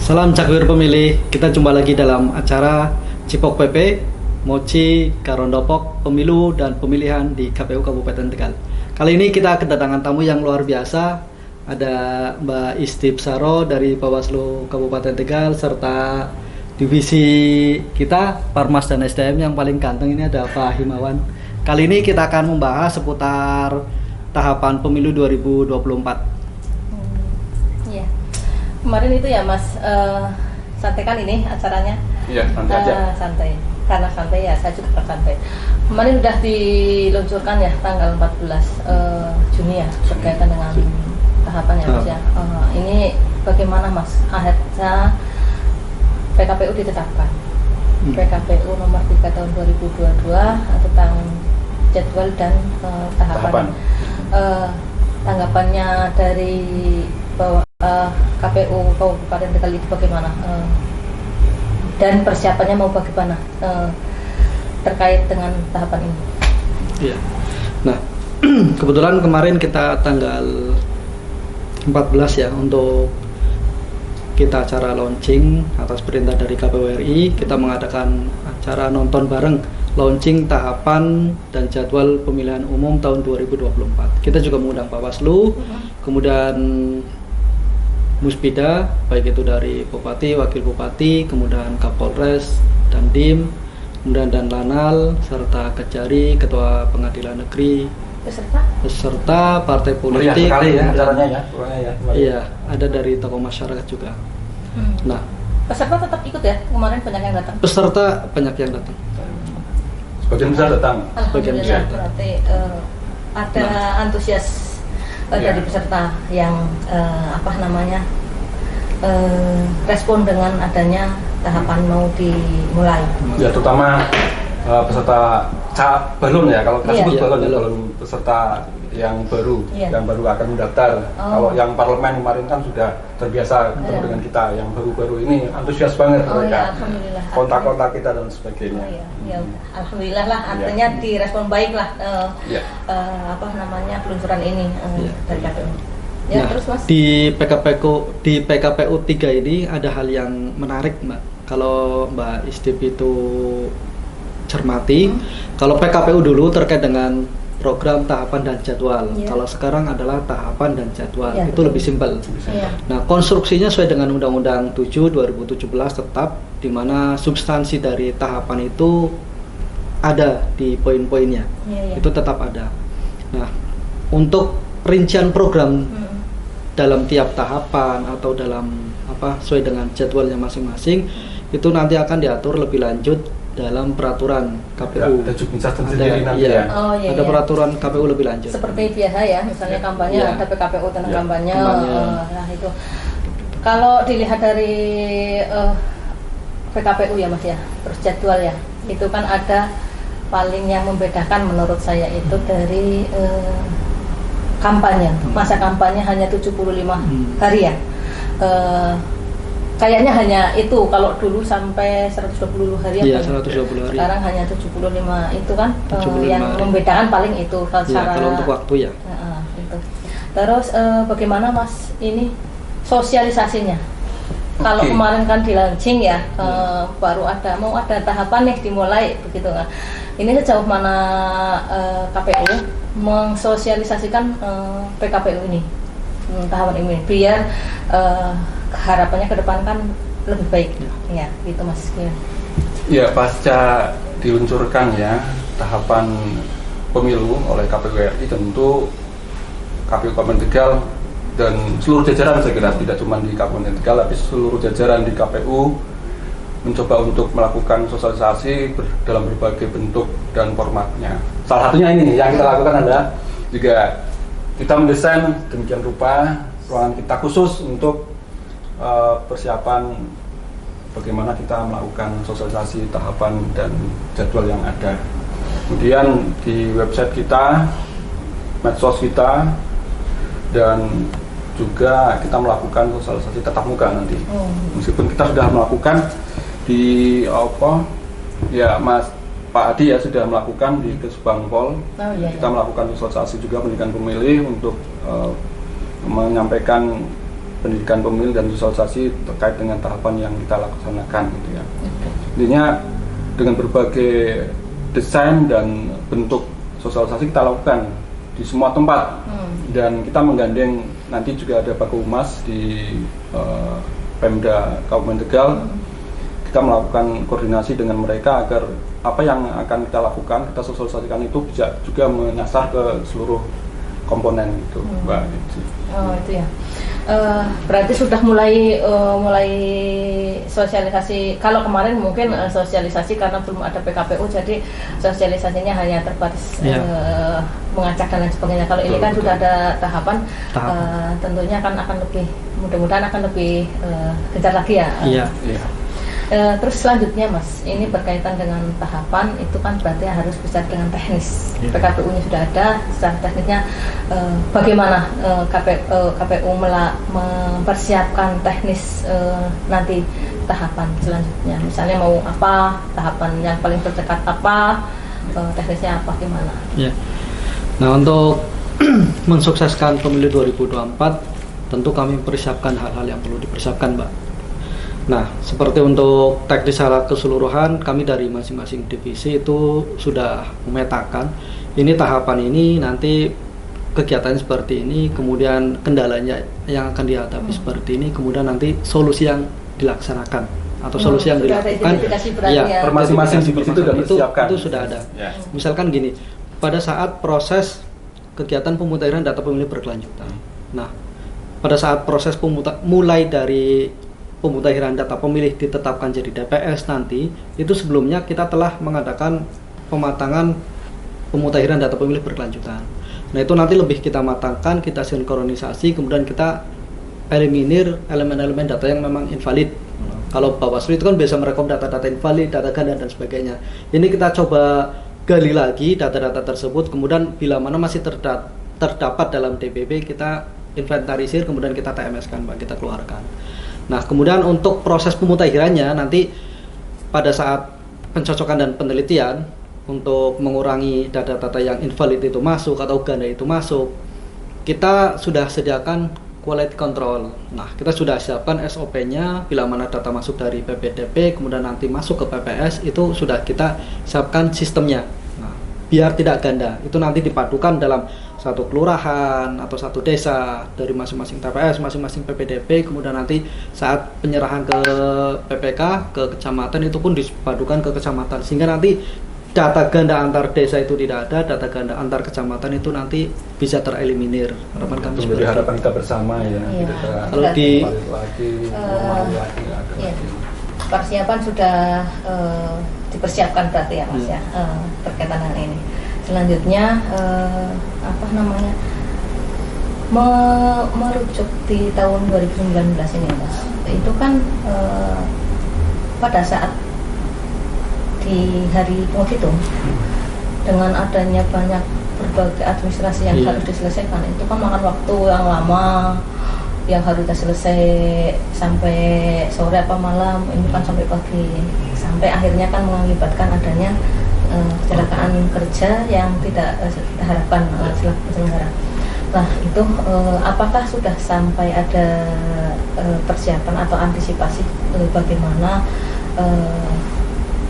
Salam Cakwir pemilih, kita jumpa lagi dalam acara Cipok PP, Moci, Karondopok, Pemilu dan Pemilihan di KPU Kabupaten Tegal. Kali ini kita kedatangan tamu yang luar biasa. Ada Mbak Istip Saro dari Bawaslu Kabupaten Tegal, serta divisi kita, Parmas dan SDM yang paling ganteng ini ada Pak Himawan. Kali ini kita akan membahas seputar tahapan pemilu 2024. Kemarin itu ya Mas, santai kan ini acaranya? Iya, santai aja. Santai, karena santai ya saya juga santai. Kemarin udah diluncurkan ya tanggal 14 Juni ya, berkaitan dengan tahapan ya Mas ya. Ini bagaimana Mas, akhirnya PKPU ditetapkan. PKPU nomor 3 tahun 2022 tentang jadwal dan tahapan. Tanggapannya dari KPU Kabupaten Tegal itu bagaimana, dan persiapannya mau bagaimana terkait dengan tahapan ini? Iya. Nah, kebetulan kemarin kita tanggal 14 ya untuk kita acara launching atas perintah dari KPU RI, kita mengadakan acara nonton bareng launching tahapan dan jadwal pemilihan umum tahun 2024. Kita juga mengundang Bawaslu, kemudian Muspida, baik itu dari Bupati, Wakil Bupati, kemudian Kapolres, Dandim, kemudian dan Lanal, serta Kejari, Ketua Pengadilan Negeri, beserta partai politik. Meriah sekali ya acaranya ya, Iya, ada dari tokoh masyarakat juga. Nah, peserta tetap ikut ya, kemarin banyak yang datang. Peserta banyak yang datang. Sebagian besar datang. Alhamdulillah, berarti ada antusias dari peserta yang respon dengan adanya tahapan mau dimulai. Ya, terutama peserta balon ya, kalau kita sebut balon ya, balon. balon peserta yang baru, yang baru akan mendaftar. Kalau yang parlemen kemarin kan sudah terbiasa ketemu dengan kita, yang baru-baru ini antusias banget mereka. Alhamdulillah. Kontak-kontak kita dan sebagainya. Alhamdulillah lah, artinya direspon baik lah peluncuran ini dari KPU. Ya, nah, terus Mas. Di PKPU 3 ini ada hal yang menarik, Mbak. Kalau Mbak Istip itu cermati, kalau PKPU dulu terkait dengan program, tahapan dan jadwal. Kalau sekarang adalah tahapan dan jadwal. Itu lebih simpel. Nah, konstruksinya sesuai dengan Undang-Undang 7 2017 tetap, di mana substansi dari tahapan itu ada di poin-poinnya. Itu tetap ada. Nah, untuk rincian program dalam tiap tahapan atau dalam sesuai dengan jadwalnya masing-masing, itu nanti akan diatur lebih lanjut dalam peraturan KPU. Ada peraturan KPU lebih lanjut. Seperti biasa ya, misalnya kampanye ada PKPU tentang kampanye. Nah itu. Kalau dilihat dari PKPU ya Mas ya, terus jadwal ya, itu kan ada paling yang membedakan menurut saya itu dari kampanye. Masa kampanye hanya 75 hari ya. Kayaknya hanya itu, kalau dulu sampai 120 hari ya. 120 hari. Sekarang hanya 75 itu kan 75 yang hari. Membedakan paling itu kalau untuk waktu ya. Itu. Terus bagaimana Mas ini sosialisasinya? Kalau kemarin kan di launching ya, baru mau ada tahapan nih dimulai begitu kan. Ini sejauh mana KPU mensosialisasikan PKPU ini, tahapan ini, biar harapannya ke depan kan lebih baik ya gitu Mas. Ya, pasca diluncurkan ya tahapan pemilu oleh KPU RI, tentu KPU Kabupaten Tegal dan seluruh jajaran, saya kira tidak cuma di Kabupaten Tegal tapi seluruh jajaran di KPU mencoba untuk melakukan sosialisasi dalam berbagai bentuk dan formatnya. Salah satunya ini yang kita lakukan adalah juga kita mendesain demikian rupa ruangan kita khusus untuk persiapan bagaimana kita melakukan sosialisasi tahapan dan jadwal yang ada. Kemudian di website kita, medsos kita, dan juga kita melakukan sosialisasi tatap muka nanti. Meskipun kita sudah melakukan di Mas Pak Adi ya sudah melakukan di Kesbangpol. Kita melakukan sosialisasi juga pendidikan pemilih untuk menyampaikan pendidikan pemilih dan sosialisasi terkait dengan tahapan yang kita laksanakan gitu ya. Intinya dengan berbagai desain dan bentuk sosialisasi kita lakukan di semua tempat dan kita menggandeng nanti juga ada Baku Humas di Pemda Kabupaten Tegal. Kita melakukan koordinasi dengan mereka agar apa yang akan kita lakukan, kita sosialisasikan itu bisa juga menyasar ke seluruh komponen itu, Mbak. Oh itu ya. Berarti sudah mulai sosialisasi. Kalau kemarin mungkin sosialisasi karena belum ada PKPU, jadi sosialisasinya hanya terbatas mengacak dan lain sebagainya. Kalau ini kan sudah ada tahapan. Tentunya akan lebih, mudah-mudahan akan lebih gencar lagi ya. Iya. Terus selanjutnya Mas, ini berkaitan dengan tahapan itu kan berarti harus bicara dengan teknis. PKPU-nya sudah ada, secara teknisnya bagaimana KPU mempersiapkan teknis nanti tahapan selanjutnya. Misalnya mau apa, tahapan yang paling terdekat apa, teknisnya apa, gimana? Ya. Nah, untuk mensukseskan pemilu 2024 tentu kami mempersiapkan hal-hal yang perlu dipersiapkan, Mbak. Nah, seperti untuk teknis secara keseluruhan, kami dari masing-masing divisi itu sudah memetakan ini tahapan ini nanti kegiatan seperti ini, kemudian kendalanya yang akan dihadapi seperti ini, kemudian nanti solusi yang dilaksanakan atau solusi yang dilakukan. Ya, per masing-masing divisi itu sudah disiapkan. Itu sudah ada. Misalkan gini, pada saat proses kegiatan pemutahiran data pemilih berkelanjutan. Nah, pada saat proses mulai dari pemutahiran data pemilih ditetapkan jadi DPS nanti, itu sebelumnya kita telah mengadakan pematangan pemutahiran data pemilih berkelanjutan. Nah, itu nanti lebih kita matangkan, kita sinkronisasi, kemudian kita eliminir elemen-elemen data yang memang invalid. Kalau Bawaslu itu kan biasa merekom data-data invalid, data ganda dan sebagainya. Ini kita coba gali lagi data-data tersebut, kemudian bila mana masih terdapat dalam DPP, kita inventarisir, kemudian kita TMS-kan, Pak, kita keluarkan. Nah, kemudian untuk proses pemutahirannya nanti pada saat pencocokan dan penelitian untuk mengurangi data-data yang invalid itu masuk atau ganda itu masuk, kita sudah sediakan quality control. Nah, kita sudah siapkan SOP-nya bila mana data masuk dari PPDP kemudian nanti masuk ke PPS, itu sudah kita siapkan sistemnya. Nah, biar tidak ganda, itu nanti dipadukan dalam satu kelurahan atau satu desa dari masing-masing TPS, masing-masing PPDP, kemudian nanti saat penyerahan ke PPK, ke kecamatan itu pun dipadukan ke kecamatan, sehingga nanti data ganda antar desa itu tidak ada, data ganda antar kecamatan itu nanti bisa tereliminir. Harapan kami seperti harapan kita bersama ya. Kalau di persiapan sudah dipersiapkan berarti ya Mas ya, berkaitan dengan ini. Selanjutnya merujuk di tahun 2019 ini Mas, itu kan pada saat di hari penghitung dengan adanya banyak berbagai administrasi yang harus diselesaikan, itu kan makan waktu yang lama, yang harusnya selesai sampai sore apa malam, ini kan sampai pagi, sampai akhirnya kan mengakibatkan adanya kecelakaan kerja yang tidak kita harapkan selaku penyelenggara. Nah, itu apakah sudah sampai ada persiapan atau antisipasi bagaimana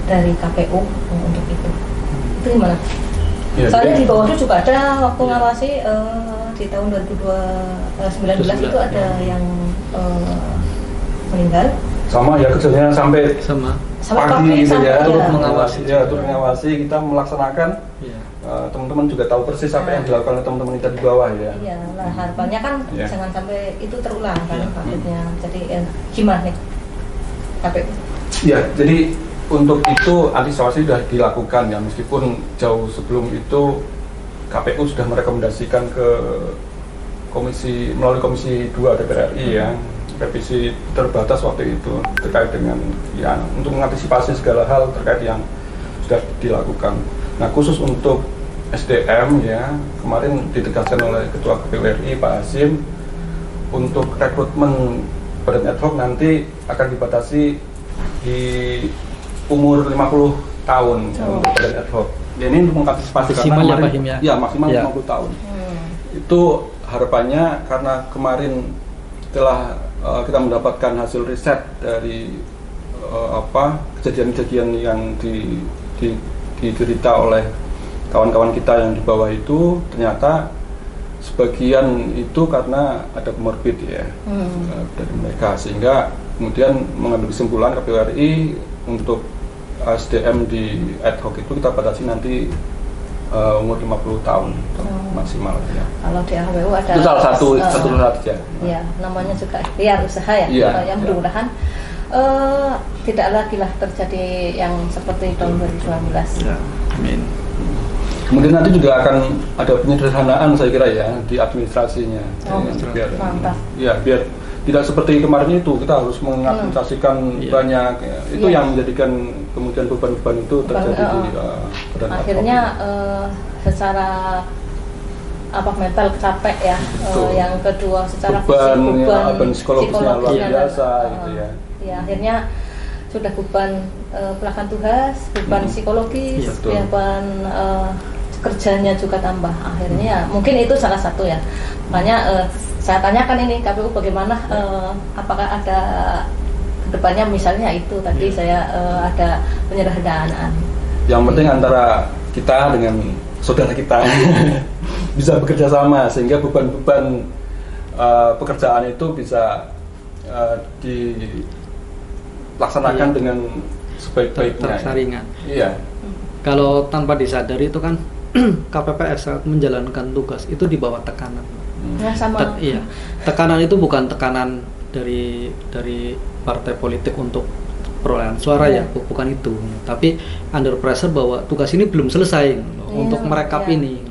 dari KPU untuk itu? Itu gimana? Ya, soalnya di Bawaslu juga ada waktu ngawasi di tahun 2019 itu ada yang meninggal. Sama ya, kerjanya sampai pagi gitu ya, turut mengawasi, kita melaksanakan. Teman-teman juga tahu persis apa yang dilakukan oleh teman-teman kita di bawah ya. Iya, nah harapannya kan jangan sampai itu terulang kan maksudnya. Jadi gimana nih KPU? Ya, jadi untuk itu antisipasi sudah dilakukan ya, meskipun jauh sebelum itu KPU sudah merekomendasikan ke melalui Komisi 2 DPR RI ya, revisi terbatas waktu itu terkait dengan ya untuk mengantisipasi segala hal terkait yang sudah dilakukan. Nah, khusus untuk SDM ya, kemarin ditegaskan oleh Ketua KPU RI Pak Hasim untuk rekrutmen badan ad hoc nanti akan dibatasi di umur 50 tahun untuk badan ad hoc. Ya, ini untuk mengantisipasi maksimal karena kemarin ya, maksimal 50 tahun. Itu harapannya karena kemarin setelah kita mendapatkan hasil riset dari kejadian-kejadian yang diderita oleh kawan-kawan kita yang di bawah itu, ternyata sebagian itu karena ada komorbid ya dari mereka, sehingga kemudian mengambil kesimpulan KPU RI untuk SDM di ad hoc itu kita batasi nanti umur 50 tahun maksimal ya. Kalau di KPU ada itu salah satu saja. Ya, namanya juga ikhtiar usaha ya. Yang mudah-mudahan tidak lagi lah terjadi yang seperti tahun 2019. Ya, amin. Kemudian nanti juga akan ada penyederhanaan saya kira ya di administrasinya. Biar, mantap. Ya, biar tidak seperti kemarin itu kita harus mengadministrasikan banyak. Ya. Itu yang menjadikan kemudian beban-beban itu terjadi di badan. Akhirnya secara mental capek ya. Yang kedua secara beban psikologisnya luar biasa gitu ya. Ya, akhirnya sudah beban pelaksana tugas, beban psikologis, beban kerjanya juga tambah. Akhirnya mungkin itu salah satu ya. Makanya saya tanyakan ini KPU bagaimana, apakah ada kedepannya misalnya itu tadi saya ada penyederhanaan. Yang penting antara kita dengan saudara kita bisa bekerja sama sehingga beban-beban pekerjaan itu bisa dilaksanakan dengan sebaik-baiknya. Terasa ringan. Iya. Kalau tanpa disadari itu kan KPPS saat menjalankan tugas itu di bawah tekanan. Sama. Iya. Tekanan itu bukan tekanan dari partai politik untuk perolehan suara ya, bukan itu. Tapi under pressure bahwa tugas ini belum selesai untuk merekap ini,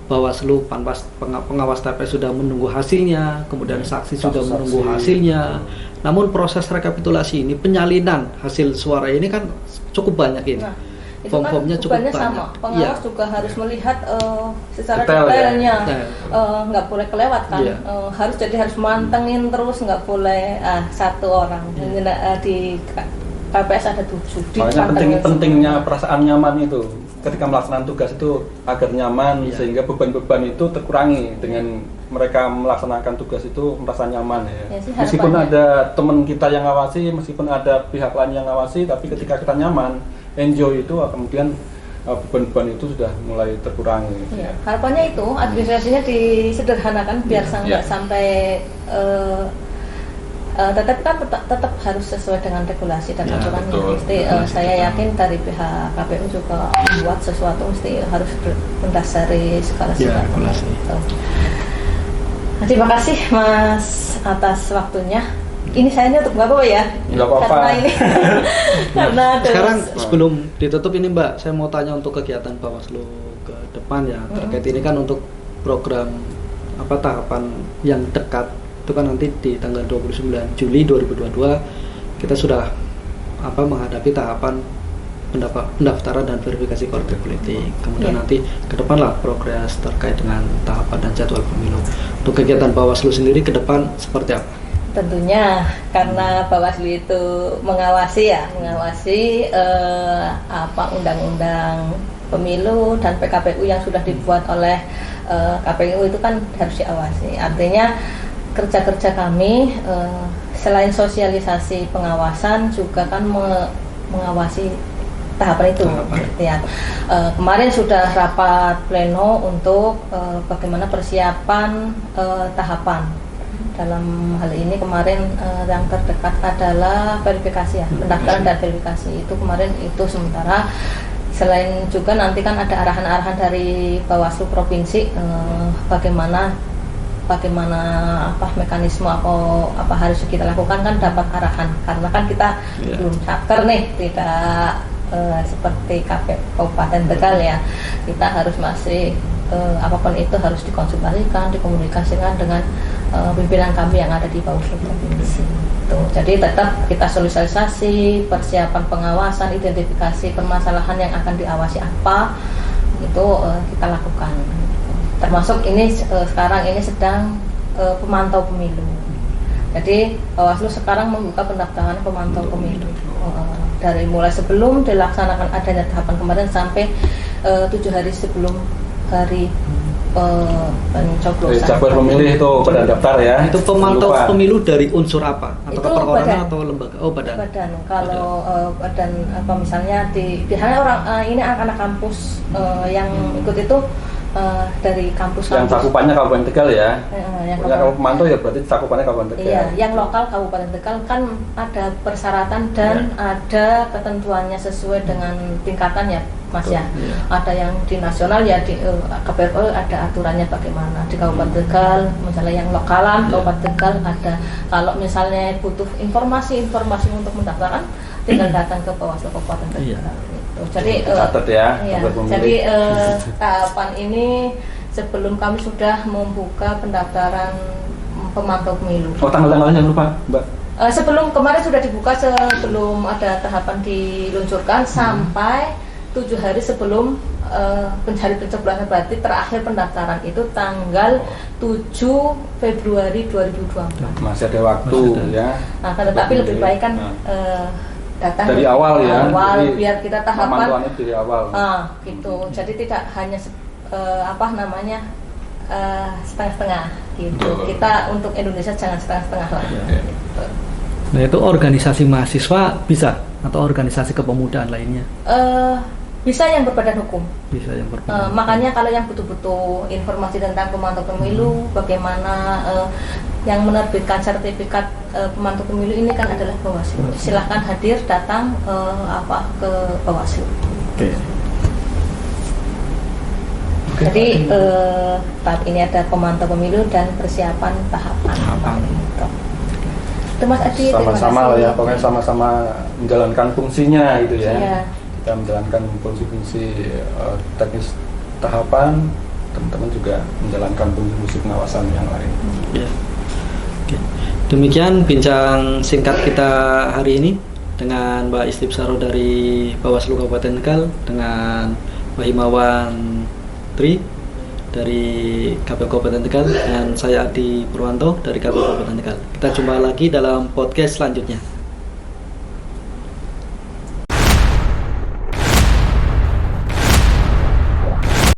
Bawaslu, Panwas, pengawas TPS sudah menunggu hasilnya, kemudian saksi sudah menunggu hasilnya. Namun proses rekapitulasi ini, penyalinan hasil suara ini kan cukup banyak ini. Form-formnya cukup banyak. Sama. Pengawas juga harus melihat secara detailnya, nggak boleh kelewat kan. Harus mantengin terus, nggak boleh satu orang. Di KPS ada 7. Makanya pentingnya perasaan nyaman itu ketika melaksanakan tugas itu agar nyaman sehingga beban-beban itu terkurangi dengan mereka melaksanakan tugas itu merasa nyaman ya. Meskipun ada teman kita yang ngawasi, meskipun ada pihak lain yang ngawasi, tapi ketika kita nyaman, enjoy itu kemudian beban-beban itu sudah mulai terkurangi. Ya. Harapannya itu administrasinya disederhanakan biar nggak sampai tetap harus sesuai dengan regulasi dan aturannya. Mesti saya yakin dari pihak KPU juga membuat sesuatu mesti harus mendasari segala sesuatu. Terima kasih Mas atas waktunya. Ini saya tutup nggak apa-apa ya? Nggak apa-apa. Karena ini karena sekarang sebelum ditutup ini Mbak, saya mau tanya untuk kegiatan Bawaslu ke depan ya terkait ini kan untuk program tahapan yang dekat itu kan nanti di tanggal 29 Juli 2022 kita sudah menghadapi tahapan pendaftaran dan verifikasi partai politik. Kemudian nanti ke depan lah progres terkait dengan tahapan dan jadwal pemilu. Untuk kegiatan Bawaslu sendiri ke depan seperti apa? Tentunya karena Bawaslu itu mengawasi undang-undang pemilu dan PKPU yang sudah dibuat oleh KPU itu kan harus diawasi. Artinya kerja-kerja kami selain sosialisasi pengawasan juga kan mengawasi tahapan itu. Ya. Kemarin sudah rapat pleno untuk bagaimana persiapan tahapan. Dalam hal ini kemarin yang terdekat adalah verifikasi ya, pendaftaran dan verifikasi itu kemarin itu sementara. Selain juga nanti kan ada arahan-arahan dari Bawaslu provinsi bagaimana mekanisme atau apa harus kita lakukan kan dapat arahan karena kan kita belum caker nih, tidak seperti Kabupaten Tegal ya, kita harus masih apapun itu harus dikonsultasikan, dikomunikasikan dengan pimpinan kami yang ada di Bawaslu provinsi. Jadi tetap kita sosialisasi, persiapan pengawasan, identifikasi permasalahan yang akan diawasi apa itu kita lakukan. Termasuk ini sekarang ini sedang pemantau pemilu. Jadi Bawaslu sekarang membuka pendaftaran pemantau pemilu dari mulai sebelum dilaksanakan adanya tahapan kemarin sampai 7 hari sebelum hari pencoblosan. Dapur pemilih itu pada daftar ya. Itu pemantau Lupa. pemilu dari unsur apa? Atau Itu perorangan badan. atau lembaga? Oh, badan. Kalau badan apa misalnya biasanya orang ini anak-anak kampus yang ikut itu dari kampus. Yang cakupannya Kabupaten Tegal ya. Yang Punya kamu pemantau ya berarti cakupannya Kabupaten Tegal. Iya, yang lokal Kabupaten Tegal kan ada persyaratan dan ada ketentuannya sesuai dengan tingkatan ya, Mas ya. Iya. Ada yang di nasional ya di KPU ada aturannya bagaimana. Di Kabupaten Tegal misalnya yang lokalan Kabupaten Tegal ada. Kalau misalnya butuh informasi untuk mendaftarkan tinggal datang ke Bawaslu Kabupaten Tegal. Iya. Gitu. Jadi Catat ya, iya, dapur pemilih. jadi tahapan ini sebelum kami sudah membuka pendaftaran pemantau pemilu. Oh, tanggal-tanggalnya jangan lupa, Mbak. Sebelum kemarin sudah dibuka sebelum ada tahapan diluncurkan sampai 7 hari sebelum hari pencoblosan, berarti terakhir pendaftaran itu tanggal 7 Februari 2024. Masih ada waktu ya. Nah, tetapi lebih baik kan datang dari awal ya. Jadi, biar kita tahapan pemantauannya dari awal. gitu. Jadi tidak hanya setengah-setengah gitu. Betul. Kita untuk Indonesia jangan setengah-setengah lah. Ya. Gitu. Nah, itu organisasi mahasiswa bisa atau organisasi kepemudaan lainnya Bisa yang berbadan hukum. bisa yang berbeda. Makanya kalau yang butuh-butuh informasi tentang pemantau pemilu, bagaimana yang menerbitkan sertifikat pemantau pemilu ini kan adalah Bawaslu. Silahkan hadir datang ke Bawaslu. Oke. Jadi tahap ini ada pemantau pemilu dan persiapan tahapan. Itu Mas Adi. Sama-sama lah ya, pokoknya sama-sama menjalankan fungsinya gitu ya. Iya. Kita menjalankan fungsi-fungsi teknis tahapan, teman-teman juga menjalankan fungsi-fungsi pengawasan yang lain. Ya. Oke. Demikian bincang singkat kita hari ini dengan Mbak Istibsaro dari Bawaslu Kabupaten Tegal dengan Mbak Himawan Tri dari KPU Kabupaten Tegal dan saya Adi Purwanto dari KPU Kabupaten Tegal. Kita jumpa lagi dalam podcast selanjutnya.